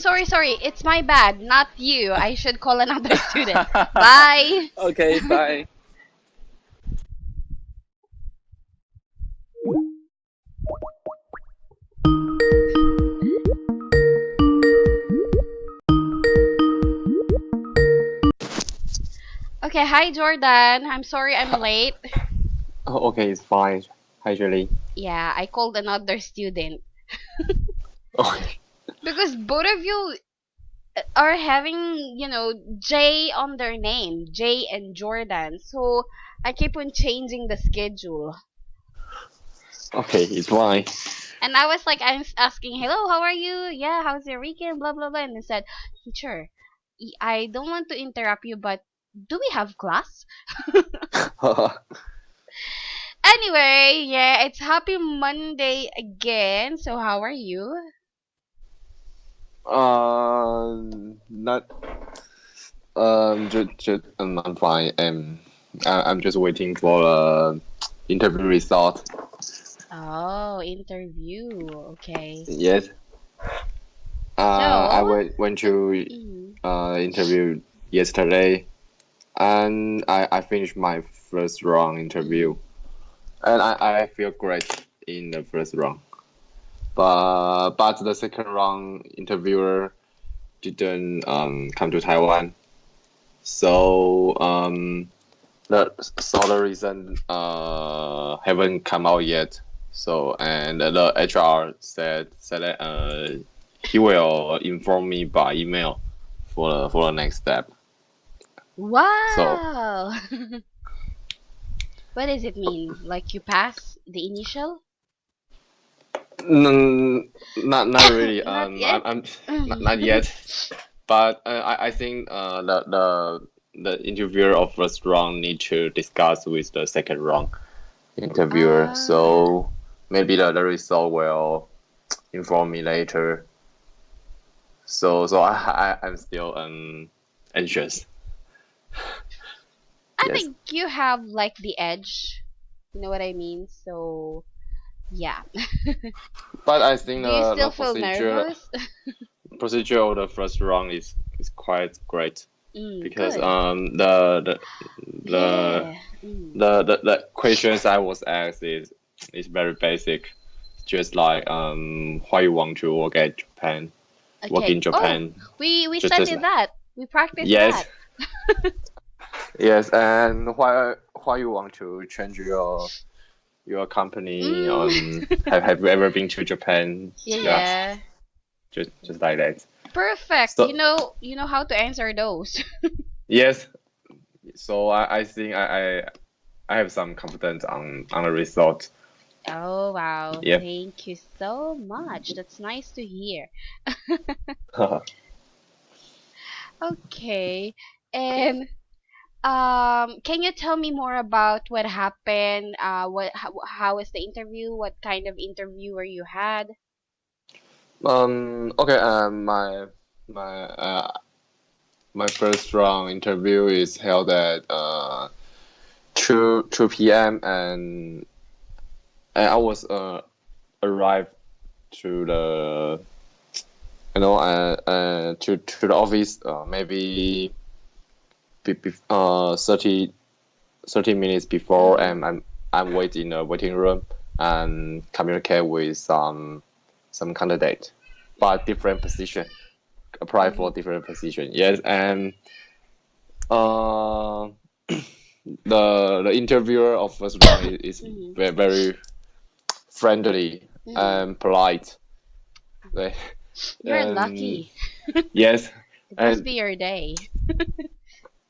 sorry. It's my bad, not you. I should call another student. Bye. Okay, bye. Okay, hi Jordan. I'm sorry I'm late. Oh, okay, it's fine. Hi, Julie. Yeah, I called another student Okay. because both of you are having, J on their name, J and Jordan. So I keep on changing the schedule. Okay, it's fine. And I was like, asking, hello, how are you? Yeah, how's your weekend? Blah, blah, blah. And they said, teacher, I don't want to interrupt you, but do we have class? Anyway, yeah, it's happy Monday again. So how are you? Not I'm fine. I'm just waiting for interview result. Oh, interview. Okay. Yes. I So, went to mm, interview yesterday, and I finished my first round interview, mm. and I feel great in the first round. But the second round interviewer didn't come to Taiwan, so the reason haven't come out yet. So and the HR said that he will inform me by email for the next step. So Wow. What does it mean? Like you pass the initial? not really. Not yet. I'm not yet, but I think the interviewer of first round need to discuss with the second round interviewer. Ah, So maybe the result will inform me later. So I'm still anxious. I Yes, think you have like the edge. You know what I mean? So, yeah. but I think Do you the still feel procedure nervous? procedure of the first round is quite great because Good. the Yeah. Mm. the questions I was asked is very basic, just like why you want to work Okay. in Oh, Japan, we just studied like that. We practiced yes, that. yes, and why you want to change your company? Mm. Have you ever been to Japan? Yeah, Yes, yeah. just like that. Perfect. So You know how to answer those. yes, so I think I have some confidence on the result. Oh, wow. Yep. Thank you so much. That's nice to hear. Okay. And can you tell me more about what happened? How was the interview? What kind of interviewer you had? Okay. My my first round interview is held at 2 p.m. and I was arrived to the to the office maybe 30 minutes before, Mm, and I'm waiting in the waiting room and communicate with some candidate, but different position, apply for mm, different position. Yes, and uh, the interviewer of first round is mm, very friendly mm. and polite. They, You're and lucky. yes, It must and be your day.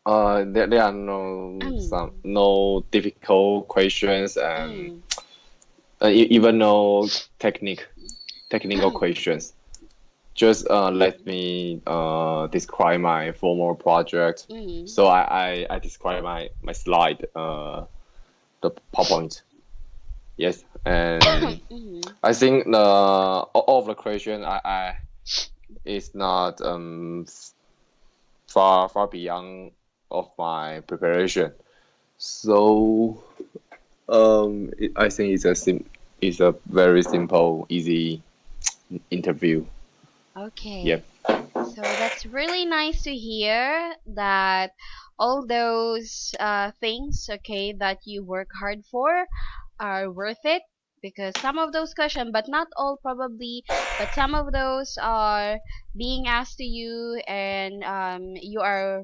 there are Mm, no difficult questions, and mm, even no technical questions. Just let me describe my formal project. mm, So I describe my slide, the PowerPoint. Yes, and mm. I think all of the question I is not far beyond of my preparation. So I think it's a very simple, easy interview. Okay. Yep. It's really nice to hear that all those things, okay, that you work hard for are worth it, because some of those questions, but not all probably, but some of those are being asked to you, and you are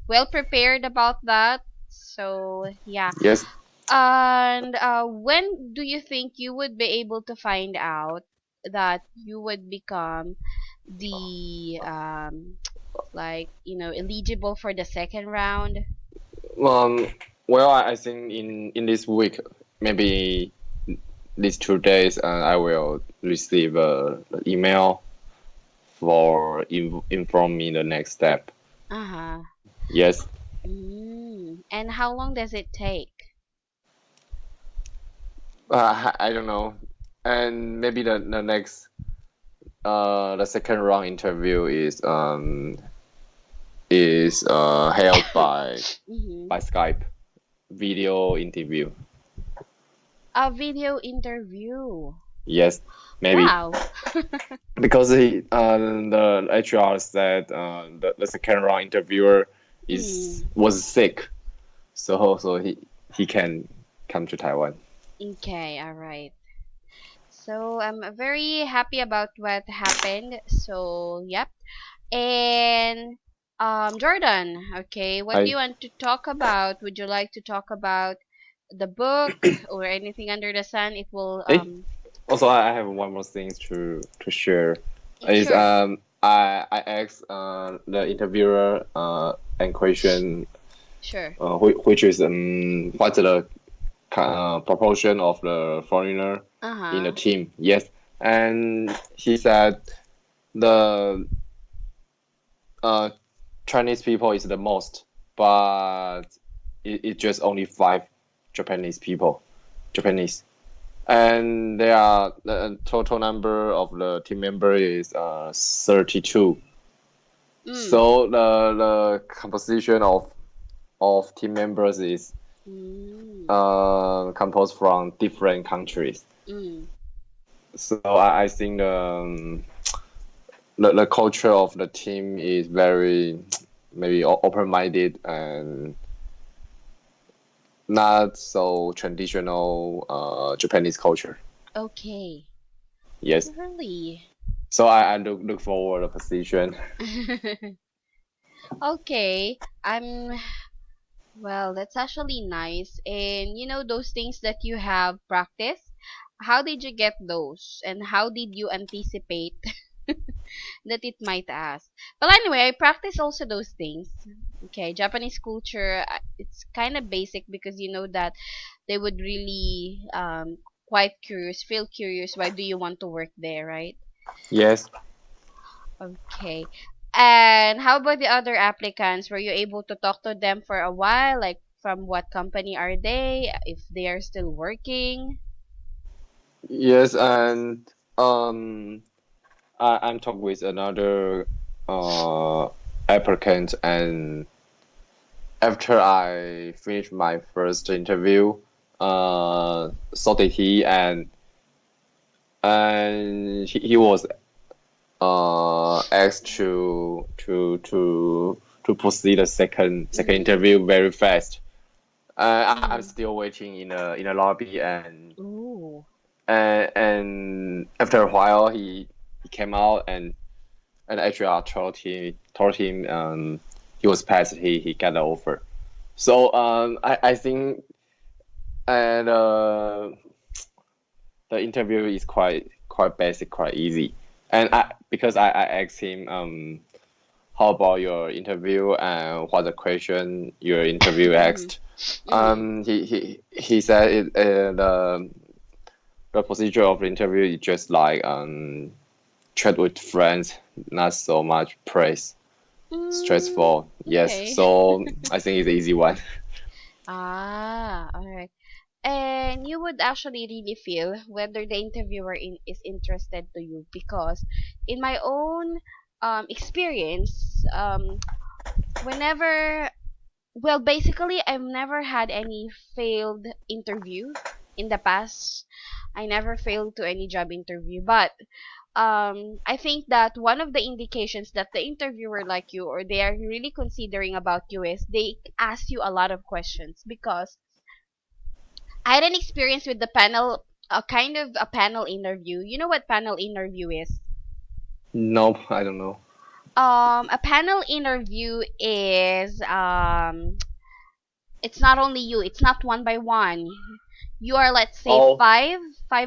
well prepared about that. So yeah. Yes. And when do you think you would be able to find out that you would become the like, eligible for the second round? Um. Well, I think in this week, maybe these 2 days, I will receive a email for inform me the next step. Uh-huh. Yes. And how long does it take? I don't know, and maybe the next the second round interview is held Mm-hmm. by Skype video interview. A video interview. Yes, maybe Wow. because the HR said the second round interviewer is Mm. was sick, so he can come to Taiwan. Okay, all right. So I'm very happy about what happened. So, yep. And Jordan, okay, what do I you want to talk about? Would you like to talk about the book or anything under the sun? It will eh Also I have one more thing to share. Is sure. I asked the interviewer and question Sure. which is what's the proportion of the foreigner in the Uh-huh. team. Yes, and he said the uh, Chinese people is the most, but it's just only five Japanese people, Japanese, and there are the total number of the team member is 32. Mm. So the composition of team members is Mm. composed from different countries. Mm. So I think the culture of the team is very maybe open minded and not so traditional Japanese culture. Okay. Yes. Really? So I look forward to the position. Okay. Well, that's actually nice. And those things that you have practiced, how did you get those? And how did you anticipate that it might ask? Well, anyway, I practice also those things. Okay, Japanese culture, it's kind of basic because you know that they would really quite curious, feel curious, why do you want to work there, right? Yes. Okay. And how about the other applicants? Were you able to talk to them for a while? Like, from what company are they? If they are still working? Yes, and I'm talking with another uh applicant, and after I finished my first interview, so did he, and he was asked to proceed a second Mm-hmm. interview very fast. I'm Mm. still waiting in a lobby, Ooh. and after a while he came out, and HR told him he was passed, he got the offer. So I think and the interview is quite basic, quite easy. And because I asked him how about your interview and what the question your interview Mm-hmm. asked. Mm-hmm. He said the procedure of the interview is just like chat with friends, not so much praise. Mm, Stressful, yes. okay. So I think it's an easy one. Ah, all right. And you would actually really feel whether the interviewer is interested to you, because in my own experience, whenever, well, basically I've never had any failed interview in the past. I never failed to any job interview, but I think that one of the indications that the interviewer like you or they are really considering about you is they ask you a lot of questions. Because I had an experience with the panel, a kind of a panel interview. You know what panel interview is? Nope, I don't know. A panel interview is it's not only you, it's not one by one. You are, let's say, Oh, five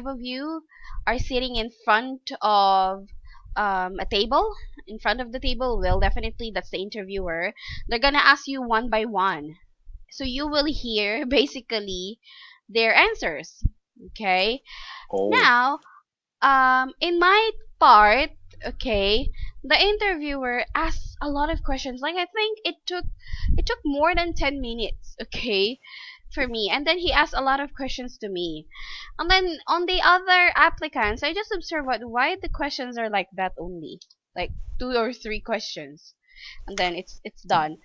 of you are sitting in front of a table. In front of the table, well, definitely that's the interviewer. They're gonna ask you one by one, so you will hear basically their answers. Okay. oh, Now, in my part, okay, the interviewer asked a lot of questions. Like, I think it took more than 10 minutes, okay, for me. And then he asked a lot of questions to me. And then on the other applicants, I just observed why the questions are like that only. Like two or three questions. And then it's done.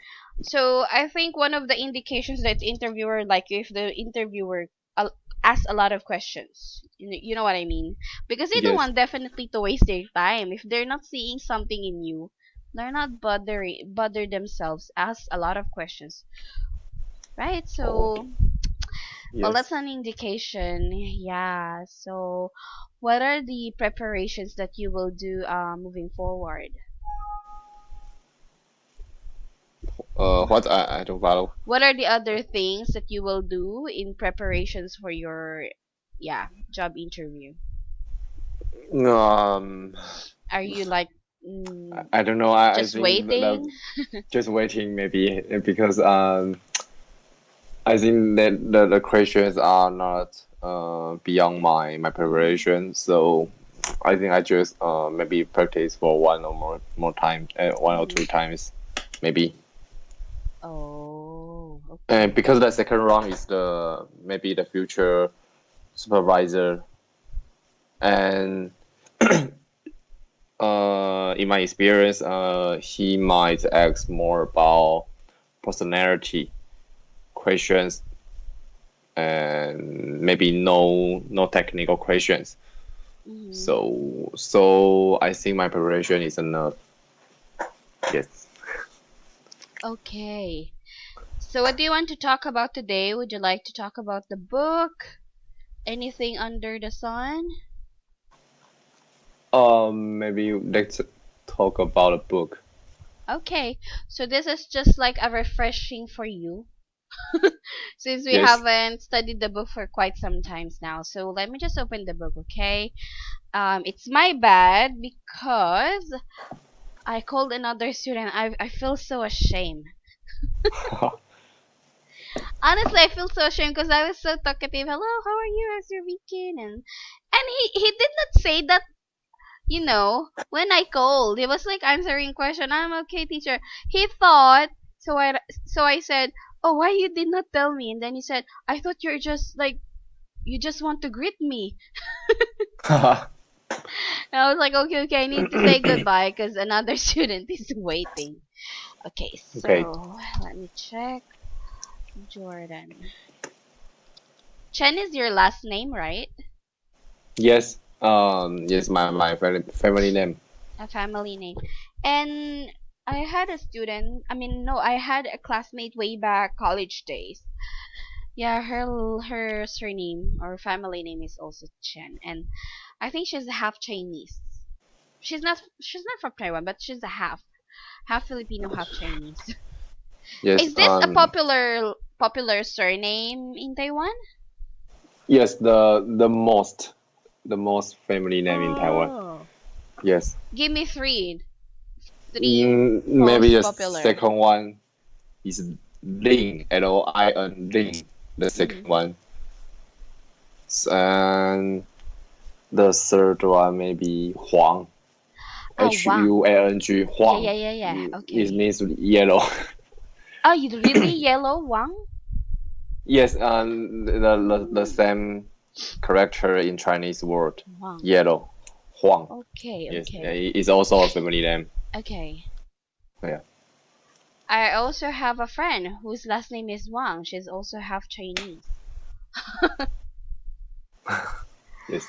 So I think one of the indications that interviewer, like if the interviewer uh, asks a lot of questions, you know what I mean? Because they don't yes. want definitely to waste their time. If they're not seeing something in you, they're not bother themselves ask a lot of questions, right? Oh, So, well, yes. that's an indication. Yeah. So, what are the preparations that you will do moving forward? What I don't follow. What are the other things that you will do in preparations for your, yeah, job interview? Um, Are you like I don't know. I just think waiting? just waiting maybe because I think that the questions are not beyond my Mm. preparation. So I think I just maybe practice for one or more time, one or Mm-hmm. two times, maybe. Oh, And okay. because the second round is the maybe the future supervisor, and in my experience, he might ask more about personality questions and maybe no technical questions. Mm-hmm. So I think my preparation is enough. Yes. Okay. So, what do you want to talk about today? Would you like to talk about the book? Anything under the sun? Maybe let's talk about a book. Okay. So, this is just like a refreshing for you since we Yes. haven't studied the book for quite some times now. So, let me just open the book, okay? It's my bad because I called another student. I feel so ashamed. Honestly, I feel so ashamed because I was so talkative. Hello, how are you? How's your weekend? And he did not say that. When I called, he was like answering question. I'm okay, teacher. He thought so I said, oh, why you did not tell me? And then he said, I thought you're just like you just want to greet me. And I was like, okay, okay, I need to say goodbye because another student is waiting. Okay, Okay. so let me check. Jordan. Chen is your last name, right? Yes. Yes. My family name. A family name. And I had a student, I mean, no, I had a classmate way back college days. Yeah, her surname or family name is also Chen, and I think she's half Chinese. She's not from Taiwan, but she's a half Filipino, half Chinese. Yes. Is this a popular surname in Taiwan? Yes. The most family name in Taiwan. Oh, Yes. give me three Maybe most the popular. second one is Lin, Lin, Lin, the Mm-hmm. second one. And the third one maybe Huang, Oh, Wang. Huang, Yeah, Huang. yeah, yeah, yeah. It Okay. means yellow. Oh, you really yellow Wang? Yes, the same character in Chinese word, Wang. yellow, Huang. Okay, Yes, okay, it's also a family name. okay. Yeah. I also have a friend whose last name is Wang. She's also half Chinese. Yes.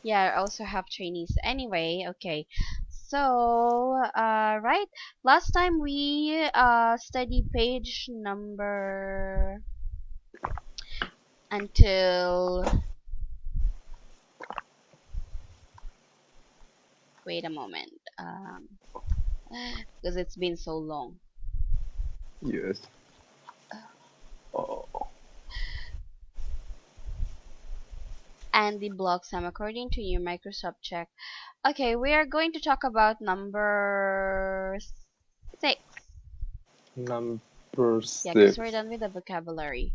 Yeah, I also have Chinese. Anyway, okay. So, right. Last time we studied page number until, wait a moment. Because it's been so long. Yes. Oh, And the block sum according to your Microsoft check. Okay, we are going to talk about number 6. number Yeah, because 6. we're done with the vocabulary.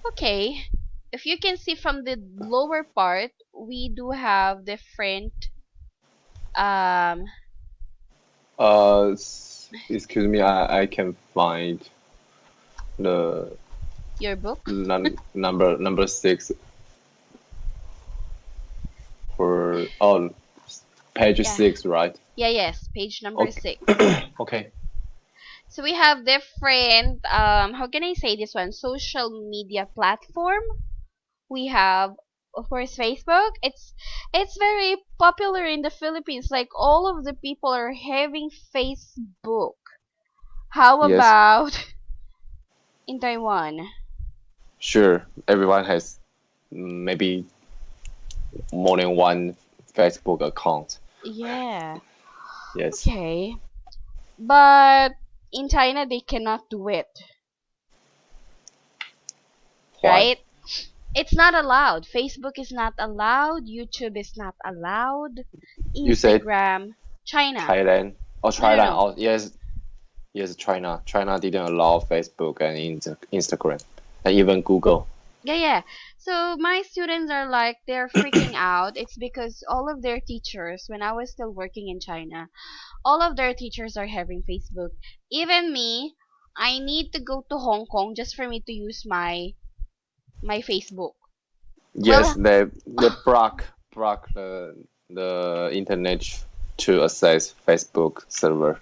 Okay, if you can see from the lower part, we do have different um Excuse me, I can find the your book. number 6 for page Yeah. 6, right? Yeah, yes, page number Okay. 6. Okay. So we have different how can I say this one? Social media platform. We have, of course, Facebook. It's very popular in the Philippines. Like all of the people are having Facebook. How Yes. about in Taiwan? Sure. Everyone has maybe more than one Facebook account. Yeah. Yes. Okay. But in China they cannot do it, Why? right? It's not allowed. Facebook is not allowed. YouTube is not allowed. You said Instagram, China. Thailand. Oh, No, no, Thailand. no. Oh, yes. Yes, China. China didn't allow Facebook and Instagram and even Google. Yeah, yeah. So my students are like they're freaking out. It's because all of their teachers, when I was still working in China, all of their teachers are having Facebook. Even me, I need to go to Hong Kong just for me to use my Facebook. Yes, Well, they block the internet to access Facebook server.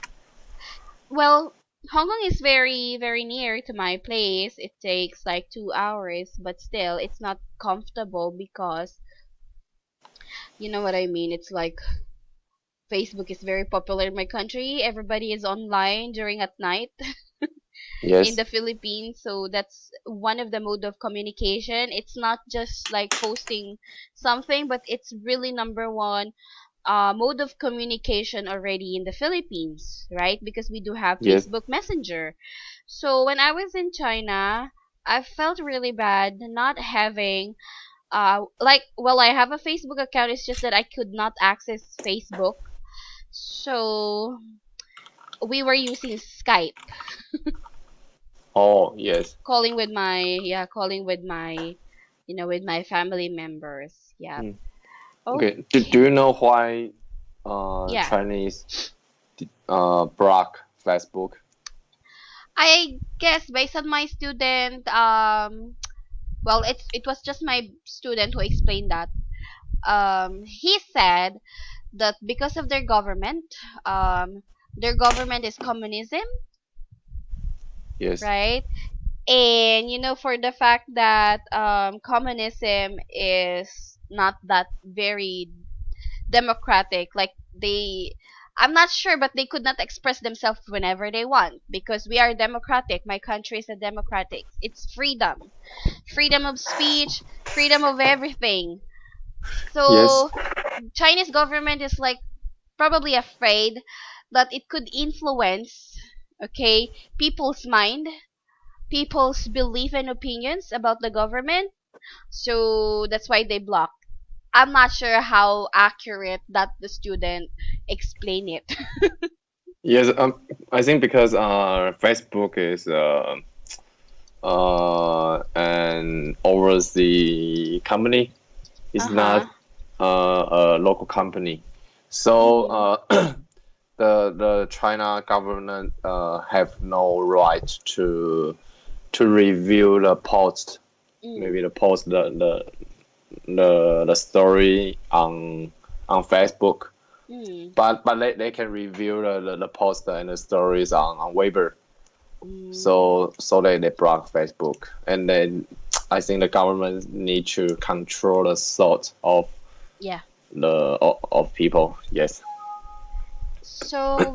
well, Hong Kong is very, very near to my place. It takes like 2 hours, but still, it's not comfortable because you know what I mean. It's like Facebook is very popular in my country. Everybody is online during at night in Yes, the Philippines, so that's one of the mode of communication. It's not just like posting something, but it's really number one mode of communication already in the Philippines, right? Because we do have yes, Facebook Messenger. So when I was in China, I felt really bad not having like well I have a Facebook account, it's just that I could not access Facebook. So we were using Skype, oh yes. calling with my with my family members. Yeah. Mm. Okay. Do you Okay. know why Yeah. Chinese block Facebook? I guess based on my student well it was just my student who explained that. He said that because of their government is communism, Yes, right? And for the fact that communism is not that very democratic, like I'm not sure, but they could not express themselves whenever they want because we are democratic. My country is a democratic. It's freedom of speech, freedom of everything. yes, So Chinese government is like probably afraid that it could influence, okay, people's mind, people's belief and opinions about the government. So that's why they block. I'm not sure how accurate that the student explain it. yes. I think because Facebook is an overseas company. It's not Uh-huh. a local company. So Mhm. the China government have no right to review the post, Mm. maybe the post the story on Facebook, Mm. but they can review the post and the stories on Weibo. Mm. So they block Facebook, and then I think the government need to control the thought of Yeah. of people. Yes. So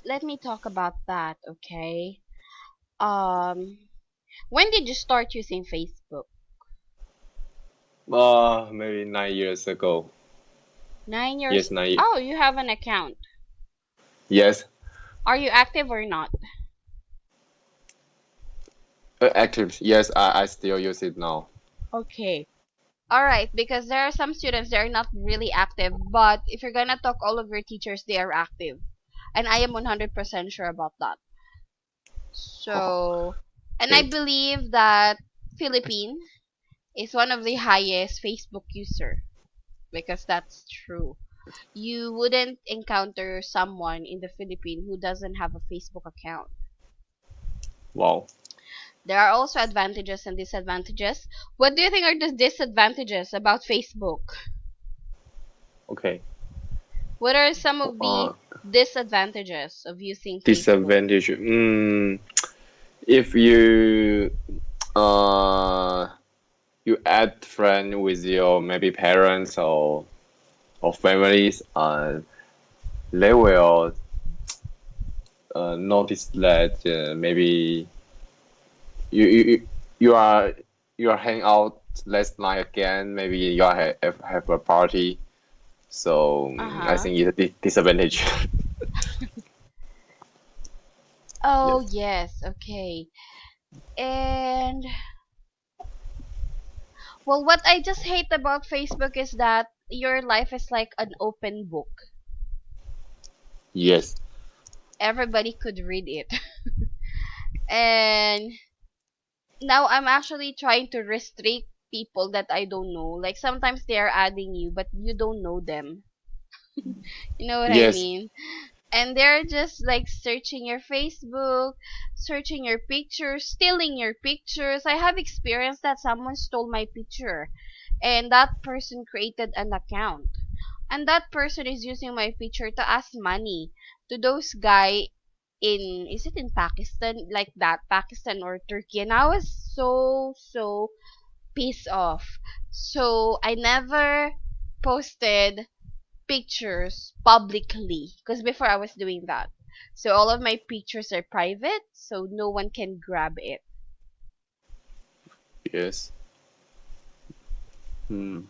let me talk about that, okay? Um, when did you start using Facebook? Maybe 9 years ago. 9 years. Yes, 9. Oh, you have an account. Yes, Are you active or not? active. Yes, I still use it now. Okay. All right, because there are some students that are not really active, but if you're gonna talk all of your teachers, they are active, and I am 100% sure about that. So, and I Okay. believe that Philippine is one of the highest Facebook user because that's true. You wouldn't encounter someone in the Philippines who doesn't have a Facebook account. Wow. There are also advantages and disadvantages. What do you think are the disadvantages about Facebook? Okay. What are some of the Uh, disadvantages of using Facebook? Disadvantage. If you uh you add friend with your maybe parents or families, they will notice that maybe you you you you are you are hang out last night again. Maybe you are have a party. So I Uh-huh. think it's a disadvantage. Oh, Yes. yes. Okay. And well, what I just hate about Facebook is that your life is like an open book. Yes. Everybody could read it. And now I'm actually trying to restrict people that I don't know. Like sometimes they are adding you, but you don't know them. You know what I Yes. mean? And they're just like searching your Facebook, searching your pictures, stealing your pictures. I have experienced that someone stole my picture and that person created an account. And that person is using my picture to ask money to those guy in, is it in Pakistan, like that, Pakistan or Turkey, and I was so pissed off. So I never posted pictures publicly because before I was doing that. So all of my pictures are private, so no one can grab it. Yes. Hmm.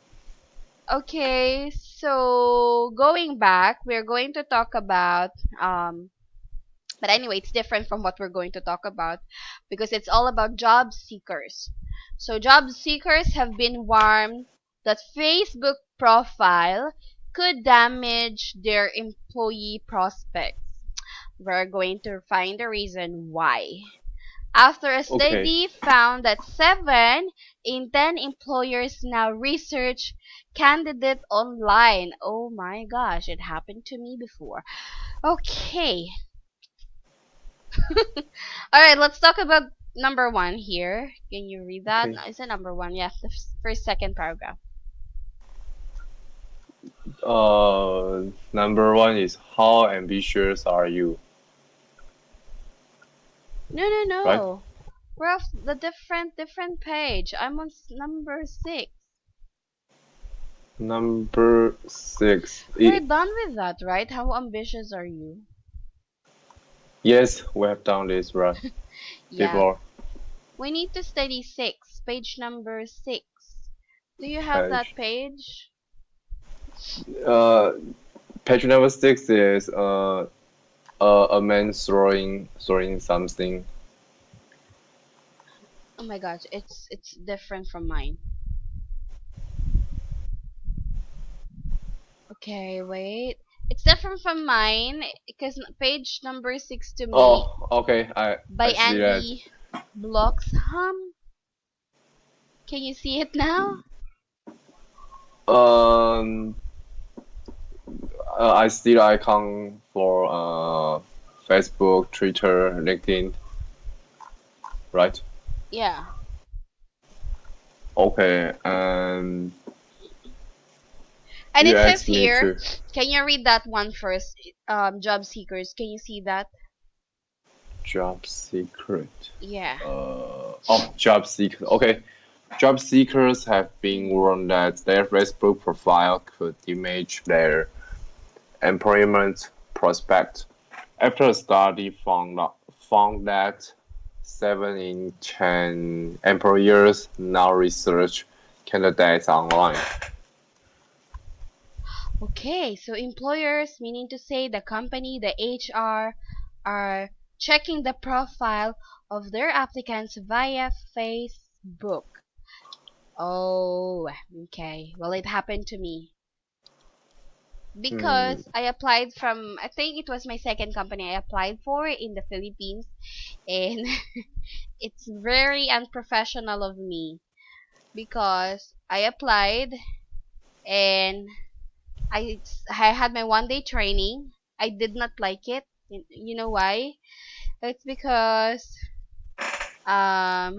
Okay, so going back, we're going to talk about but anyway, it's different from what we're going to talk about because it's all about job seekers. So job seekers have been warned that Facebook profile could damage their employee prospects. We're going to find the reason why. After a Okay. study found that 7 in 10 employers now research candidate online. Oh my gosh, it happened to me before. Okay. Alright, let's talk about number 1 here. Can you read that? Okay. No, is it number 1? Yeah, the first second paragraph. Number one is how ambitious are you, No, no, right? no. We're off the different page. I'm on number 6. Number six. We're done with that, right? How ambitious are you? Yes, we have done this right Yeah. before. We need to study 6, page number 6. Do you have that Page. page? Uh, Page number six is a man throwing something. Oh my gosh, it's different from mine. Okay, wait. It's different from mine because page number 6 to me Oh, okay. by I see that. Andy Bloxham. Can you see it now? Um, I see the icon for Facebook, Twitter, LinkedIn, right? Yeah. Okay, and And you it says asked me here, to can you read that one first? Job seekers. Can you see that? job secret. Yeah. Job seeker. Okay. Job seekers have been warned that their Facebook profile could damage their employment prospect. After a study found that 7 in 10 employers now research candidates online. Okay, so employers, meaning to say the company, the HR, are checking the profile of their applicants via Facebook. Oh, okay. Well, it happened to me Hmm, because I applied from, I think it was my second company I applied for in the Philippines, and it's very unprofessional of me because I applied and I had my 1 day training. I did not like it. You know why? It's because um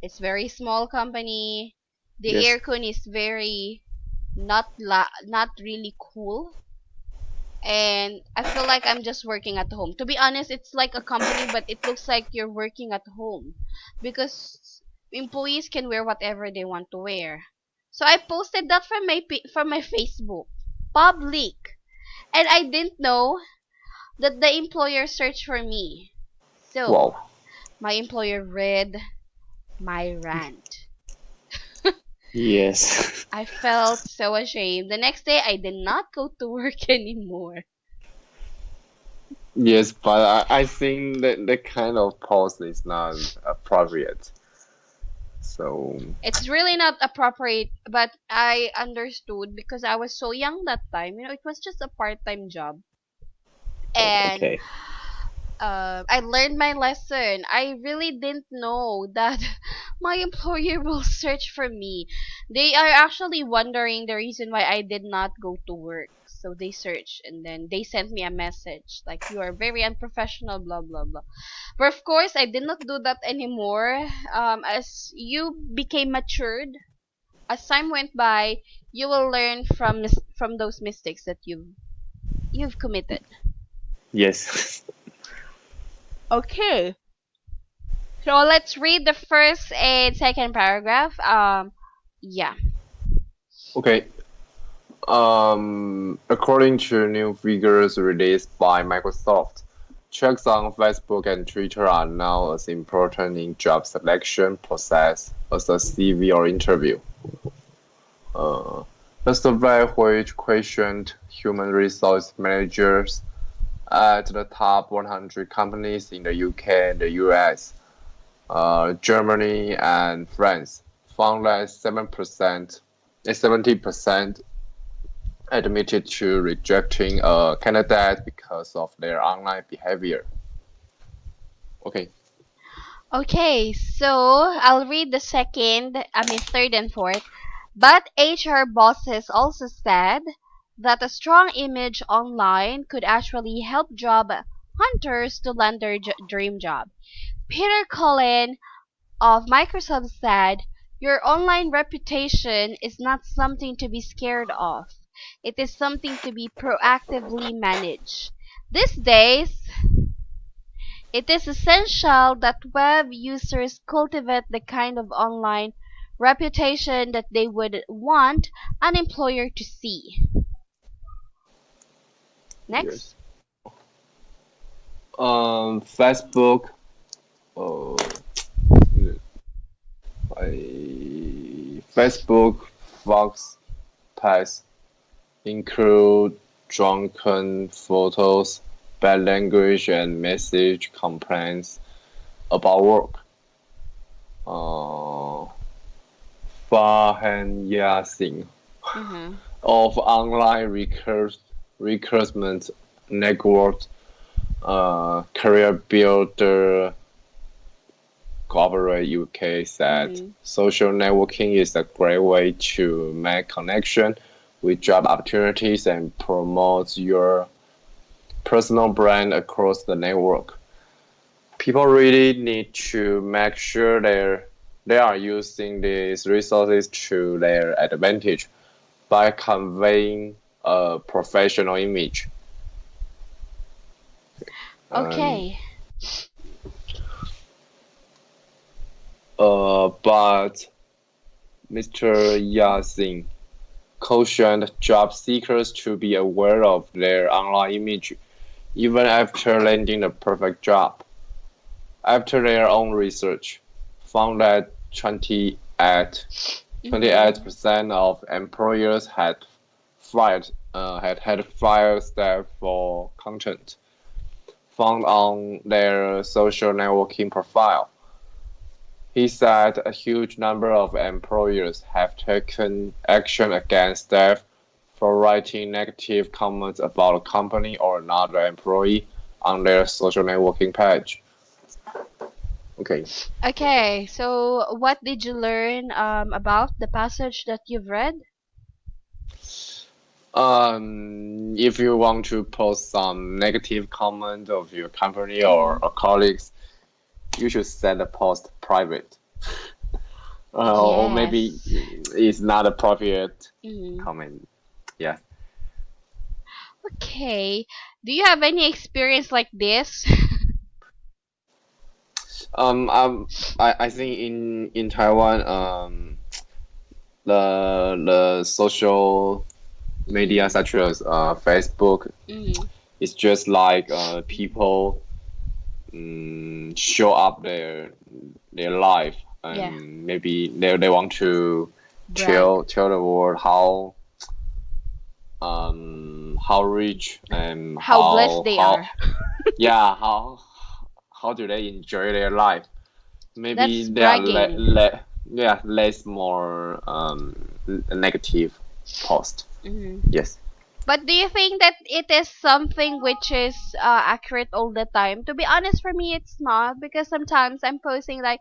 it's very small company. The yes, aircon is very not really cool, and I feel like I'm just working at home. To be honest, it's like a company, but it looks like you're working at home because employees can wear whatever they want to wear. So I posted that from my Facebook public, and I didn't know that the employer searched for me. So wow, my employer read my rant. yes, I felt so ashamed. The next day, I did not go to work anymore. yes, but I think that kind of post is not appropriate. So, It's really not appropriate, but I understood because I was so young that time. You know, it was just a part-time job. oh, And okay, I learned my lesson. I really didn't know that my employer will search for me. They are actually wondering the reason why I did not go to work. So they searched and then they sent me a message like you are very unprofessional, blah blah blah. But of course, I did not do that anymore. As you became matured, as time went by, you will learn from those mistakes that you've committed. yes, Okay. So let's read the first and second paragraph. Yeah. okay. According to new figures released by Microsoft, checks on Facebook and Twitter are now as important in job selection process as a CV or interview. Uh, the survey, which questioned human resource managers at the top 100 companies in the UK and the US, Germany, and France, found that 70% admitted to rejecting a candidate because of their online behavior. Okay. Okay, so I'll read the third and fourth. But HR bosses also said that a strong image online could actually help job hunters to land their dream job. Peter Cullen of Microsoft said, your online reputation is not something to be scared of. It is something to be proactively managed. These days, it is essential that web users cultivate the kind of online reputation that they would want an employer to see. Yes. Next. Facebook. Uh, Facebook Fox Pass include drunken photos, bad language, and message complaints about work. Uh, Farhan Singh Mm-hmm. of online recruitment network, career builder Corporate UK said Mm-hmm. social networking is a great way to make connection with job opportunities and promote your personal brand across the network. People really need to make sure they are using these resources to their advantage by conveying a professional image. And Okay. but Mr. Yasin cautioned job seekers to be aware of their online image even after landing the perfect job. After their own research found that 28 Mhm. percent of employers had fired staff for content found on their social networking profile. He said a huge number of employers have taken action against staff for writing negative comments about a company or another employee on their social networking page. Okay. Okay, so what did you learn about the passage that you've read? If you want to post some negative comment of your company Mm-hmm. or colleagues, you should set the post private. Or maybe Yes. it's not appropriate Mm. comment. Yeah. Okay. Do you have any experience like this? Um, um, I think in Taiwan, the social media Mm. such as Facebook Mm. is just like people show up their life Yeah. and maybe they want to Brag. tell the world how rich and How blessed they how are. yeah how do they enjoy their life. Maybe That's they are bragging. yeah less more negative post. Mm. Yes. But do you think that it is something which is accurate all the time? To be honest, for me, it's not because sometimes I'm posting like,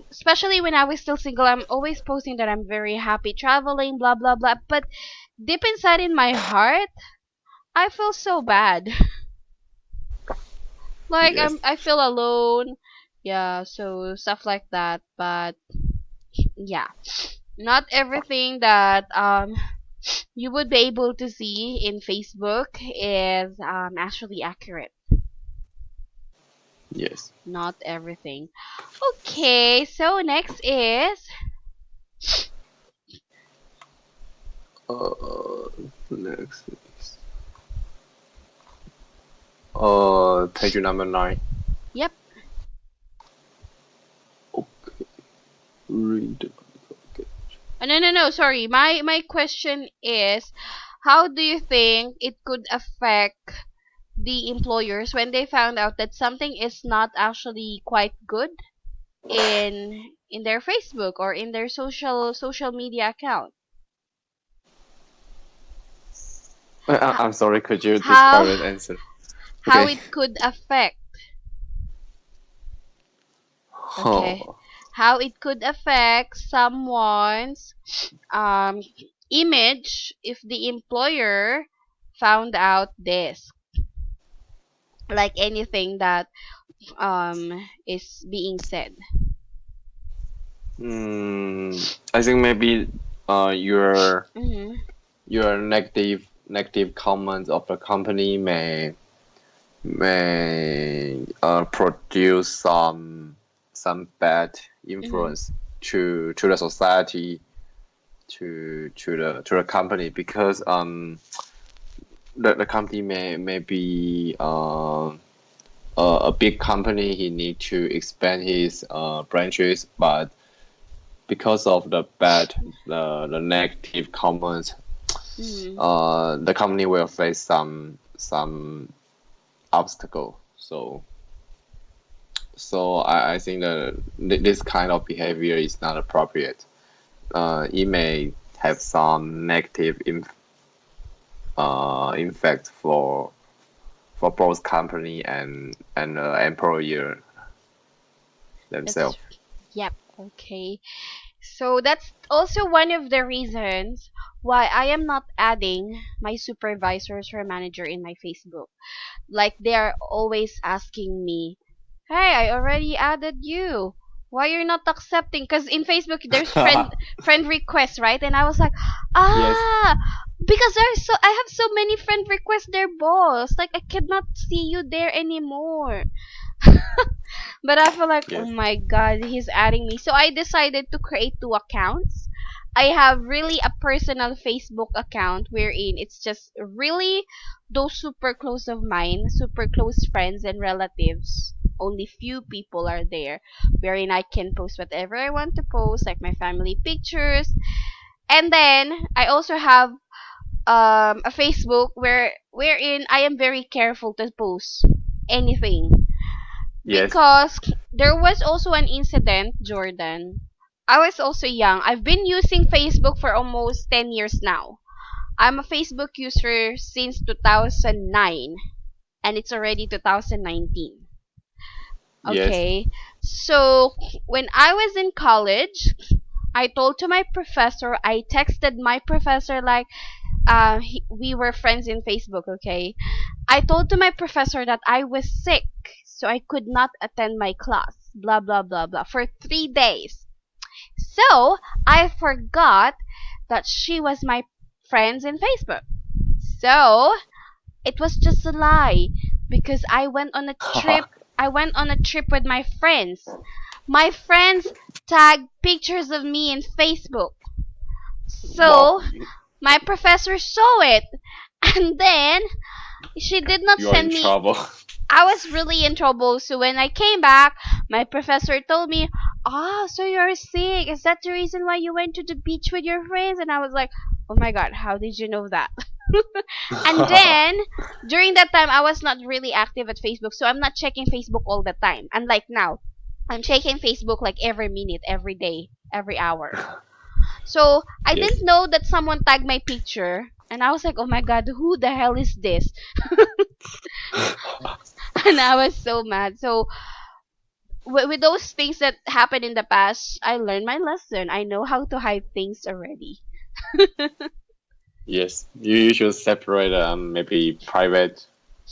especially when I was still single, I'm always posting that I'm very happy traveling, blah blah blah. But deep inside in my heart, I feel so bad. Like Yes. I feel alone. Yeah, so stuff like that. But yeah, not everything that you would be able to see in Facebook is actually accurate. Yes. Not everything. Okay, so next is uh Next is page number 9. yep. Okay. Read. Okay. No, no, no. Sorry. My question is, how do you think it could affect the employers when they found out that something is not actually quite good in their Facebook or in their social media account? How I'm sorry, could you how describe an answer? how Okay. it could affect, okay, Oh. how it could affect someone's um image if the employer found out this, like anything that is being said. I think maybe your Mhm. negative comments of the company may produce some bad Mhm. influence to the society, to the company, because the company may be a big company. He need to expand his branches, but because of the negative comments, Mhm. the company will face some obstacle. So I think that this kind of behavior is not appropriate. It may have some negative impact for both company and employer That's themselves. yep. Okay. So that's also one of the reasons why I am not adding my supervisors or manager in my Facebook. Like they are always asking me, "Hey, I already added you. Why you're not accepting?" Because in Facebook there's friend requests, right? And I was like, Yes. ah, because I have so many friend requests there, boss. Like I cannot see you there anymore. But I feel like, oh Yes. my god, he's adding me. So I decided to create two accounts. I have really a personal Facebook account wherein it's just really those super close of mine, super close friends and relatives. Only few people are there, wherein I can post whatever I want to post, like my family pictures. And then I also have a Facebook wherein I am very careful to post anything, Yes. because there was also an incident, Jordan. I was also young. I've been using Facebook for almost 10 years now. I'm a Facebook user since 2009, and it's already 2019. Yes. Okay. So, when I was in college, I told to my professor, I texted my professor like we were friends in Facebook, okay? I told to my professor that I was sick, so I could not attend my class. Blah blah blah blah for 3 days. So I forgot that she was my friends in Facebook. So it was just a lie because I went on a trip. I went on a trip with my friends. My friends tagged pictures of me in Facebook. Wow. So my professor saw it, and then she did not You are in send me. trouble. I was really in trouble. So when I came back, my professor told me, "Ah, so you're sick. Is that the reason why you went to the beach with your friends?" And I was like, "Oh my god, how did you know that?" And then during that time, I was not really active at Facebook, so I'm not checking Facebook all the time. Unlike now, I'm checking Facebook like every minute, every day, every hour. So I Yes. didn't know that someone tagged my picture, and I was like, "Oh my god, who the hell is this?" And I was so mad. So with those things that happened in the past, I learned my lesson. I know how to hide things already. Yes. You should separate maybe private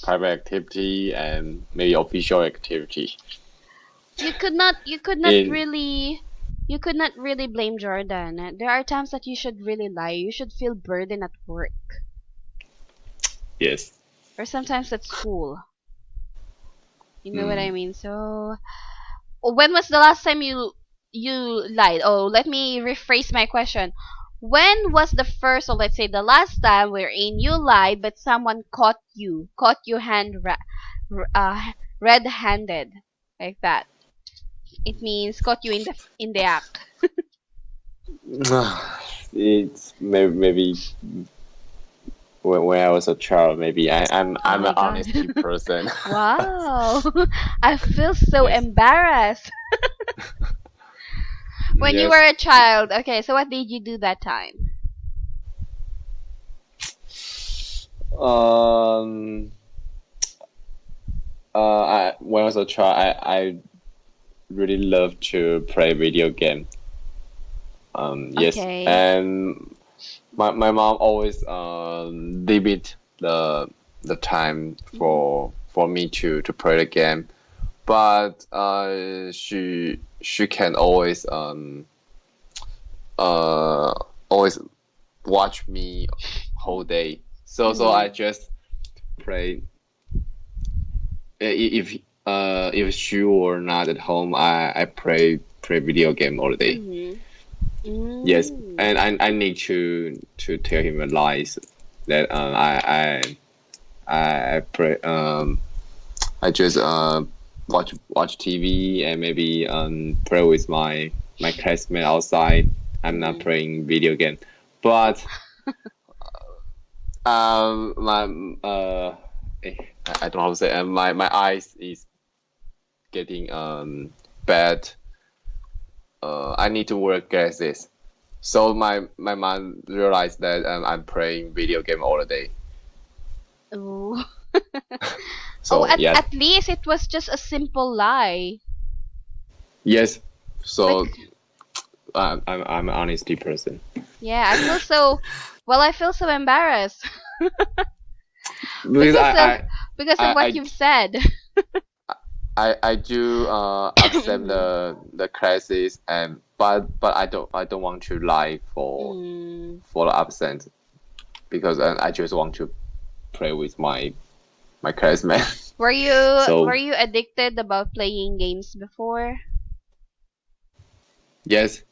activity and maybe official activity. You could not In really you could not really blame Jordan. There are times that you should really lie. You should feel burden at work yes. or sometimes at school. You know what I Mm. mean? So when was the last time you lied? Oh, let me rephrase my question. When was the first, or let's say the last time, wherein you lied, but someone caught you r- uh, red-handed, like that? It means caught you in the act. It's maybe when I was a child, maybe Oh I'm an my god! honesty person. Wow, I feel so Yes. embarrassed. When you were Yes. a child, okay. So what did you do that time? Um. When I was a child, I really love to play video game. Yes, Okay. and my mom always limit the time Mhm. for me to play the game, but she can uh always watch me whole day. So I Mhm. just play if she were not at home, I play video game all day. Mhm. Yes, Mm. and I need to tell him a lies that I play I just watch TV and maybe play with my classmate outside. I'm not Mhm. playing video game, but my I don't know how to say my eyes is getting bad. I need to wear glasses. So my mom realized that I'm playing video game all the day. Oh. Oh, So at yes, at least it was just a simple lie. yes. But So I'm an honesty person yeah, I feel so. Well, I feel so embarrassed because because of I what I you've said. I do accept Mhm. the classes and but I don't want to lie Mm. for the absent because I just want to play with my classmate. Were So you addicted about playing games before? yes,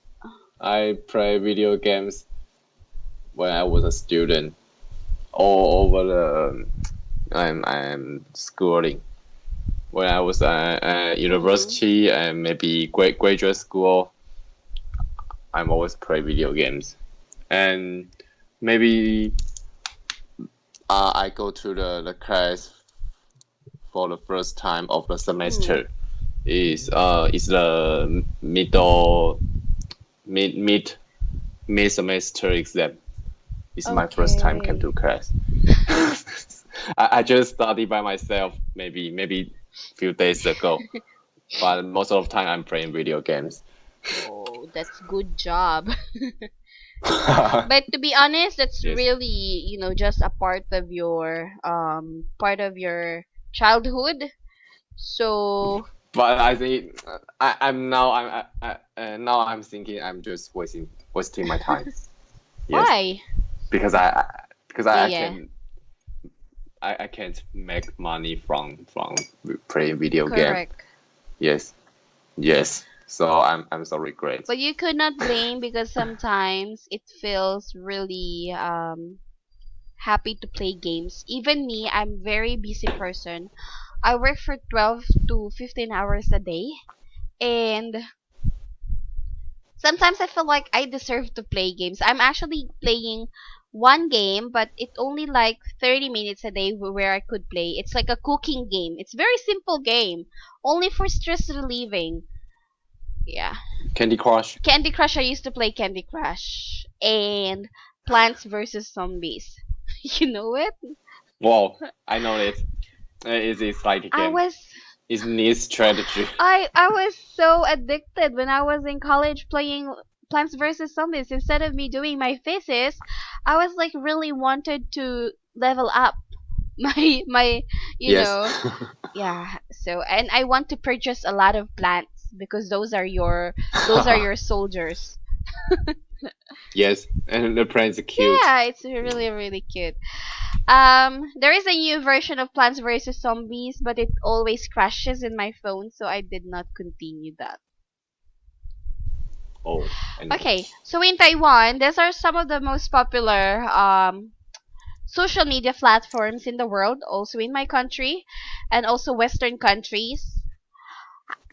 I play video games when I was a student all over the I'm schooling. When I was at Mm-hmm. university and maybe graduate school, I'm always play video games. And maybe I go to the class for the first time of the Mm. semester. Is the middle mid semester exam. It's my first time came Okay. to class. I just studied by myself maybe few days ago, but most of the time I'm playing video games. Oh, that's good job. But to be honest, that's Yes, really, just a part of your childhood. So, but I think I'm now now I'm thinking I'm just wasting my time. Yes, why? because because Yeah, I yeah. can I can't make money from playing video game. Correct. Yes, yes. So I'm so regret. But you could not blame because sometimes it feels really happy to play games. Even me, I'm very busy person. I work for 12 to 15 hours a day, and sometimes I feel like I deserve to play games. I'm actually playing one game, but it's only like 30 minutes a day where I could play. It's like a cooking game. It's very simple game, only for stress relieving. Yeah. Candy Crush. Candy Crush, I used to play Candy Crush and Plants vs Zombies. You know it? Wow, I know it. It's like a I game. was It needs strategy. I was so addicted when I was in college playing Plants vs Zombies. Instead of me doing my thesis, I was like really wanted to level up my you Yes. know yeah. So and I want to purchase a lot of plants because those are your soldiers. Yes, and the prince is cute. Yeah, it's really really cute. There is a new version of Plants vs Zombies, but it always crashes in my phone, so I did not continue that. Oh, I know. Okay, so in Taiwan, these are some of the most popular social media platforms in the world, also in my country, and also Western countries.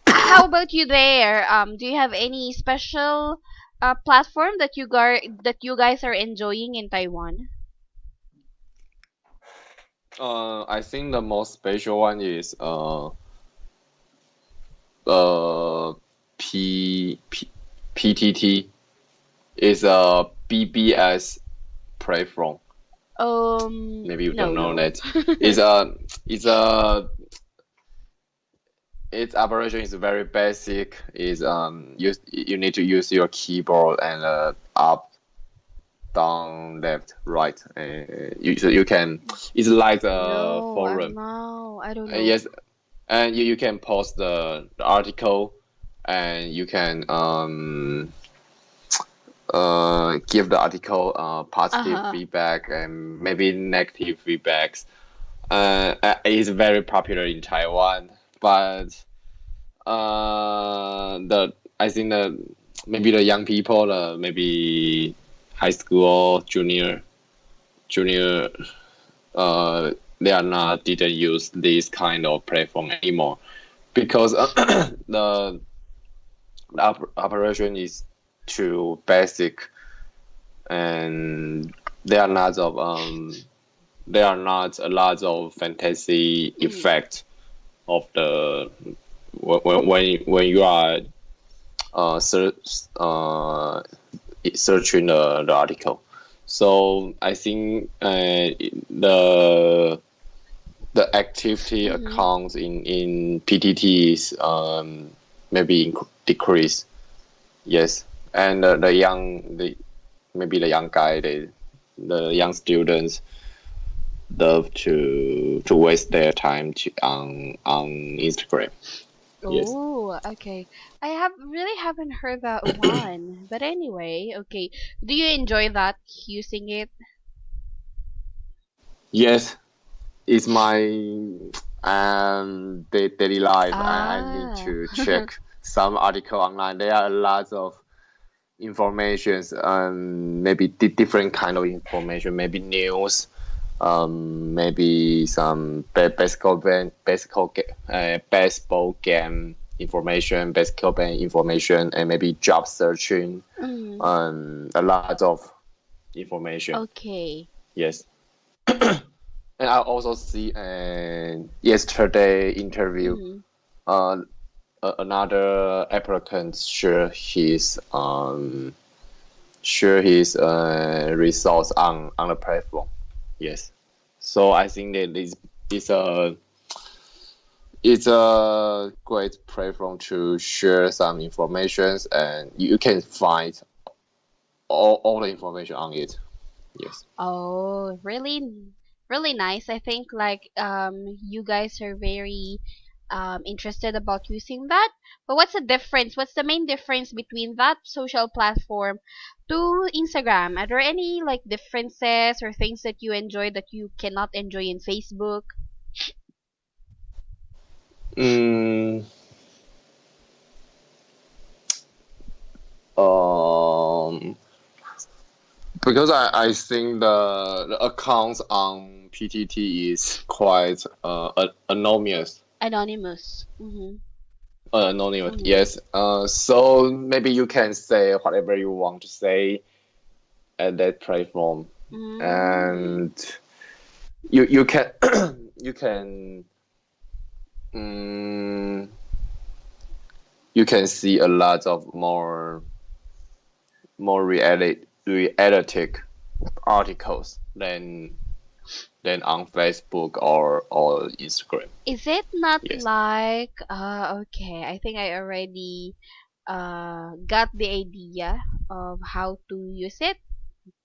How about you there? Do you have any special platform that you guys are enjoying in Taiwan? I think the most special one is uh P PTT is a BBS platform. Maybe you don't No, know no. that. It's a it's a its operation is very basic. Is you need to use your keyboard and up, down, left, right. You can. It's like a No, I'm forum. no, I don't know. Yes, and you can post the article, and you can give the article positive Uh-huh. feedback and maybe negative feedbacks. It's very popular in Taiwan, but the I think that maybe the young people, maybe high school, junior, they are not didn't use this kind of platform anymore because the operation is too basic and there are lots of there are not a lot of fantasy Mm. effect of the when you are search searching the article. So I think the activity Mhm. accounts in PTT is maybe decrease. Yes, and the maybe the young guy the young students love to waste their time on Instagram. Yes. Oh, okay. I haven't heard that one. But anyway, okay. Do you enjoy that using it? Yes, it's my daily life. I need Ah. to check some article online. There are a lot of informations and maybe different kind of information, maybe news, maybe some baseball game information, basketball game information, and maybe job searching, Mm. a lot of information. Okay. Yes. And I also see yesterday interview. Mm. Uh, Another applicant share his results on the platform. Yes. So I think that this is a it's a great platform to share some informations, and you can find all the information on it. Yes. Oh, really, really nice. I think like you guys are very interested about using that. But what's the difference? What's the main difference between that social platform to Instagram? Are there any like differences or things that you enjoy that you cannot enjoy in Facebook? Mm, um, because I think the accounts on PTT is quite anonymous. Anonymous. Mm-hmm. Anonymous, Mm-hmm. yes. So maybe you can say whatever you want to say at that platform, Mm. and you can you can mm, you can see a lot of more realistic articles than on Facebook or Instagram. Is it not Yes. like okay, I think I already got the idea of how to use it.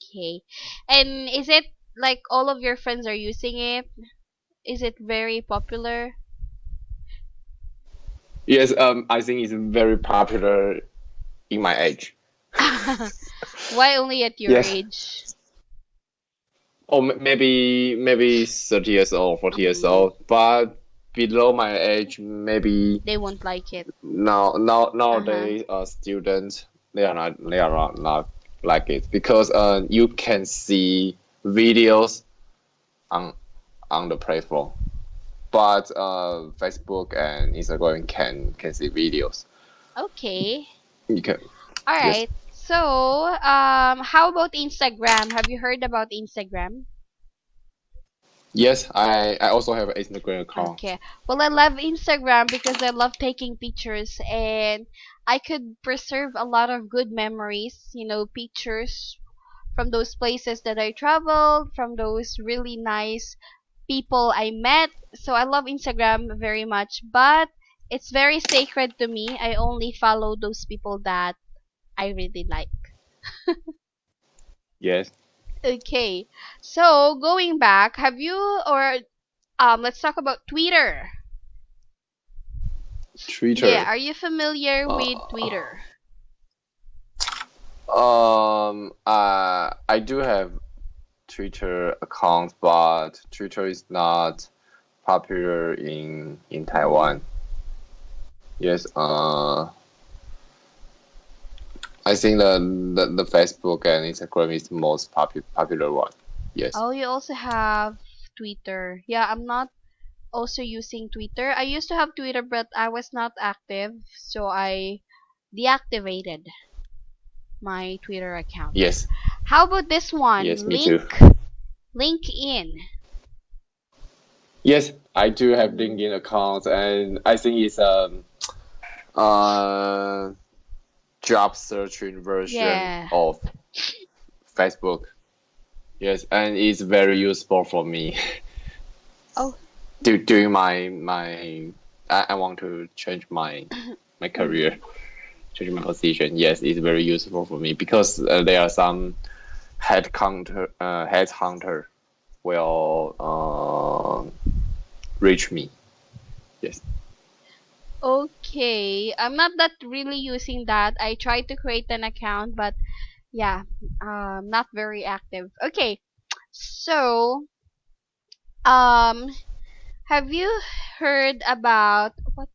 Okay. And is it like all of your friends are using it? Is it very popular? Yes, I think it's very popular in my age. Why only at your Yes. age? Or maybe 30 years old, 40 years Mm, old, but below my age, maybe they won't like it. Uh-huh. nowadays, students they are not like it because you can see videos on the platform, but Facebook and Instagram can see videos. Okay. You can. All Yes. right. So, how about Instagram? Have you heard about Instagram? Yes, I also have an Instagram account. Okay. Well, I love Instagram because I love taking pictures and I could preserve a lot of good memories, pictures from those places that I traveled, from those really nice people I met. So I love Instagram very much, but it's very sacred to me. I only follow those people that I really like. Yes. Okay. So, going back, have you or let's talk about Twitter. Yeah, Twitter. are you familiar with Uh, Twitter? I do have Twitter account, but Twitter is not popular in Mm. Taiwan. Yes. I think the Facebook and Instagram is the most popular one. Yes. Oh, you also have Twitter. Yeah, I'm not also using Twitter. I used to have Twitter, but I was not active, so I deactivated my Twitter account. Yes. How about this one? Yes. Me too. LinkedIn. Yes, I do have Mm. LinkedIn account, and I think it's uh job searching version Yeah. of Facebook. Yes, and it's very useful for me. Oh. During my I want to change my Mm. career, change my position. Yes, it's very useful for me because there are some headhunter will reach me. Yes. Okay. I'm not that really using that. I tried to create an account, but yeah, not very active. Okay. So, Um, have you heard about what?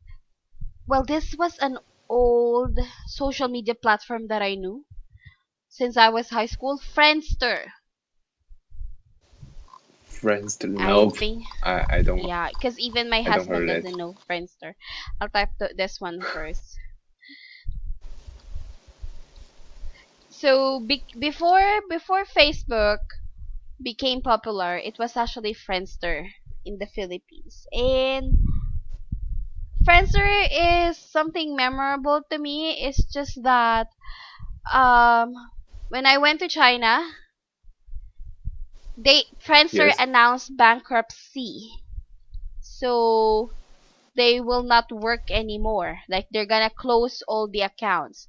Well, this was an old social media platform that I knew since I was high school. Friendster. Friends to I nope. think, I don't yeah, because even my I don't husband heard it. doesn't know Friendster. I'll type this one first. So before Facebook became popular, it was actually Friendster in the Philippines. And Friendster is something memorable to me. It's just that um when I went to China, they Friendster Yes. announced bankruptcy. So they will not work anymore. Like they're gonna close all the accounts.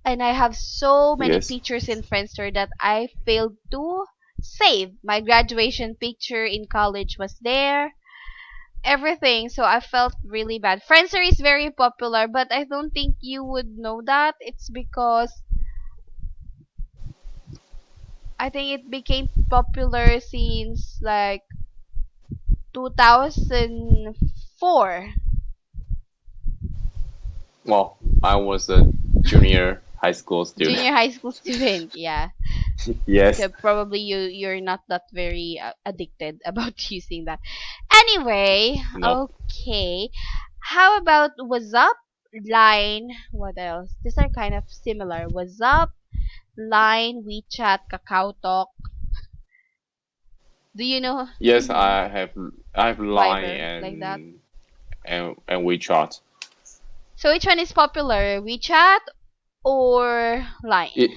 And I have so many Yes. pictures in Friendster that I failed to save. My graduation picture in college was there. Everything. So I felt really bad. Friendster is very popular, but I don't think you would know that. It's because I think it became popular since like 2004. Well, I was a junior high school student. Junior high school student, yeah. Yes. So probably you're not that very addicted about using that. Anyway, Nope. okay. How about WhatsApp, Line? What else? These are kind of similar. WhatsApp, Line, WeChat, Kakao Talk. Do you know? Yes, Mhm. I have Line Viber, like that. and WeChat. So which one is popular? WeChat or Line? It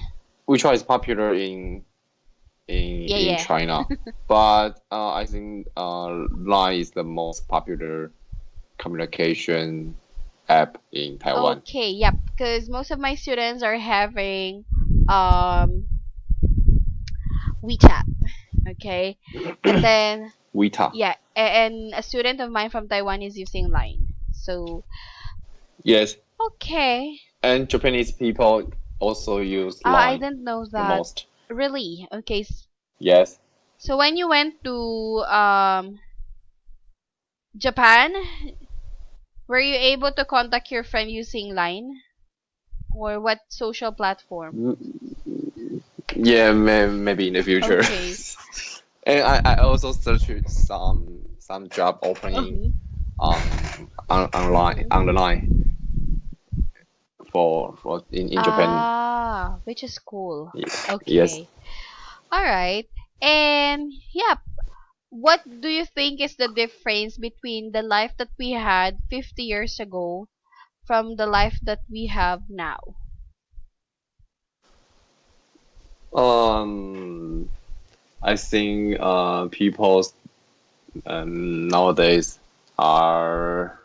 WeChat is popular Yeah, in yeah. China, but I think Line is the most popular communication app in Taiwan. Okay, yep. Because most of my students are having um WeChat. Okay, and then WeChat. yeah, and a student of mine from Taiwan is using Line. So Yes, okay, and Japanese people also use I Line didn't know the that. most. Really? Okay. Yes. So when you went to Japan, were you able to contact your friend using Line or what social platform? Yeah, maybe in the future. Okay. And I also searched some job opening Uh-huh. online Mm-hmm. for in Japan. Ah, which is cool. Yes. Okay. All right. And yeah, what do you think is the difference between the life that we had 50 years ago from the life that we have now? Um, I think people nowadays are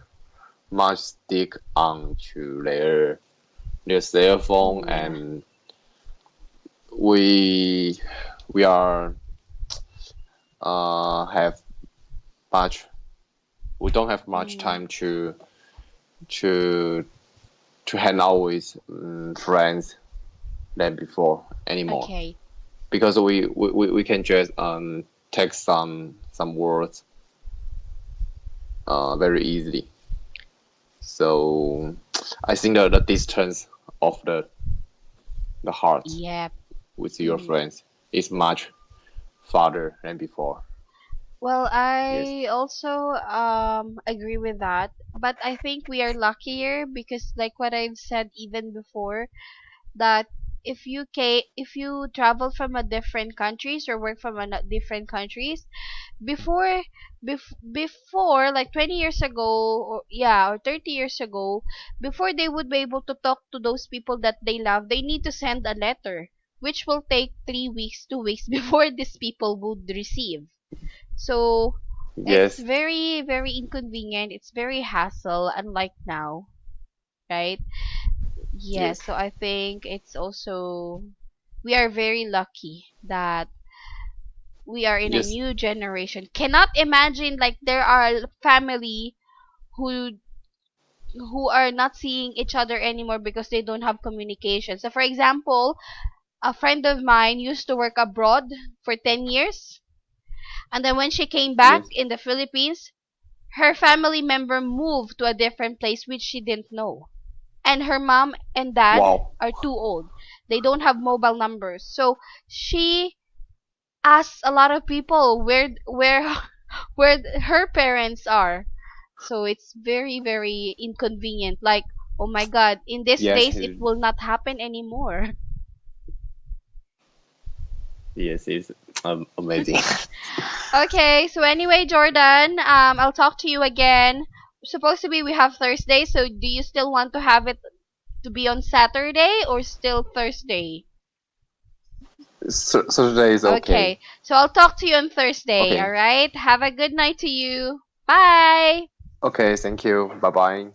much stick on to their cell phone, Yeah. and we we are have much we don't have much Mm, time to to hang out with friends than before anymore, okay. because we can just text some words very easily. So I think the distance of the heart Yep. with your Mm. friends is much farther than before. Well, Yes. I also agree with that, but I think we are luckier because like what I've said even before, that if you travel from a different countries or work from a different countries before before like 20 years ago, or yeah, or 30 years ago, before they would be able to talk to those people that they love, they need to send a letter which will take 3 weeks, 2 weeks before these people would receive. So it's Yes. very inconvenient, it's very hassle, unlike now, right? Yes. Yes, so I think it's also we are very lucky that we are in a Yes. new generation. Cannot imagine like there are family who are not seeing each other anymore because they don't have communication. So for example, a friend of mine used to work abroad for 10 years. And then when she came back Yes. in the Philippines, her family member moved to a different place which she didn't know. And her mom and dad Wow. are too old. They don't have mobile numbers. So she asked a lot of people where where her parents are. So it's very very inconvenient. Like, oh my god, in these Yes. days it will not happen anymore. Yes. It's amazing. Okay, so anyway, Jordan, I'll talk to you again. Supposed to be we have Thursday, so do you still want to have it to be on Saturday or still Thursday? Saturday is okay. Okay, so I'll talk to you on Thursday, Okay. alright? Have a good night to you. Bye! Okay. Thank you. Bye bye.